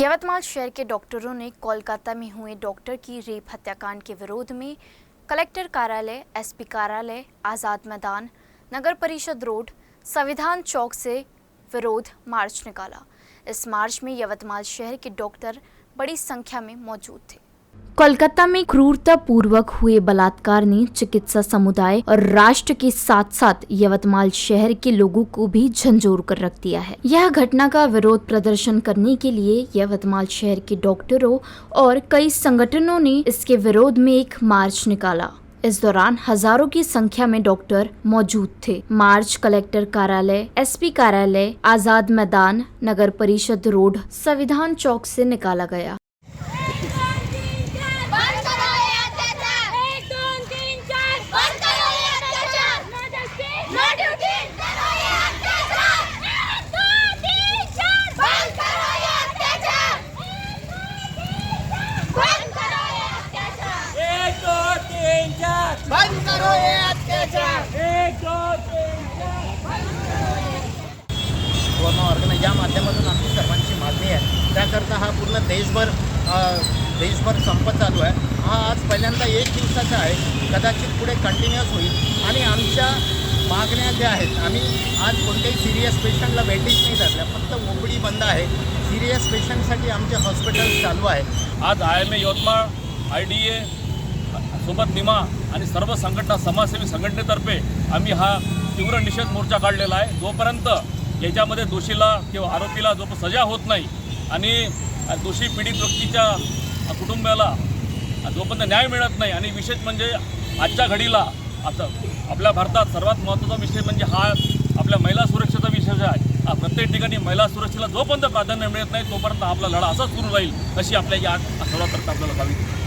यवतमाल शहर के डॉक्टरों ने कोलकाता में हुए डॉक्टर की रेप हत्याकांड के विरोध में कलेक्टर कार्यालय, एसपी कार्यालय, आज़ाद मैदान, नगर परिषद रोड, संविधान चौक से विरोध मार्च निकाला। इस मार्च में यवतमाल शहर के डॉक्टर बड़ी संख्या में मौजूद थे। कोलकाता में क्रूरतापूर्वक हुए बलात्कार ने चिकित्सा समुदाय और राष्ट्र के साथ साथ यवतमाल शहर के लोगों को भी झंझोर कर रख दिया है। यह घटना का विरोध प्रदर्शन करने के लिए यवतमाल शहर के डॉक्टरों और कई संगठनों ने इसके विरोध में एक मार्च निकाला। इस दौरान हजारों की संख्या में डॉक्टर मौजूद थे। मार्च कलेक्टर कार्यालय, एसपी कार्यालय, आज़ाद मैदान, नगर परिषद रोड, संविधान चौक से निकाला गया। बंद करो ये अत्याचार। ऑर्गनाइज या माध्यमातून आमची सर्वांची मागणी आहे, त्याकरता हा पूर्ण देशभर संप चालू आहे। हा आज पहिल्यांदा एक दिवसाचा आहे, कदाचित पुढे कंटिन्यूअस होईल आणि आमच्या मागण्या ज्या आहेत, आम्ही आज कोणत्याही सिरियस पेशंटला भेटीच नाही धरल्या, फक्त ओपीडी बंद आहे। सिरियस पेशंटसाठी आमचे हॉस्पिटल चालू आहे। आज IMA यवतमाळ, IDA सोबत निमा आणि सर्व संघटना, समाजसेवी संघटनेतर्फे आम्ही हा तीव्र निषेध मोर्चा काढलेला आहे। जोपर्यंत याच्यामध्ये दोषीला किंवा आरोपीला जो सजा होत नाही आणि दोषी पीडित व्यक्तीच्या कुटुंबाला जोपर्यंत न्याय मिळत नाही, आणि विशेष म्हणजे आजच्या घडीला आता आपल्या भारतात सर्वात महत्त्वाचा विषय म्हणजे हा आपल्या महिला सुरक्षेचा विषय आहे। प्रत्येक ठिकाणी महिला सुरक्षेला जोपर्यंत प्राधान्य मिळत नाही तोपर्यंत आपला लढा असाच सुरू राहील, अशी आपल्या या आठवड्यात आपल्याला हवी।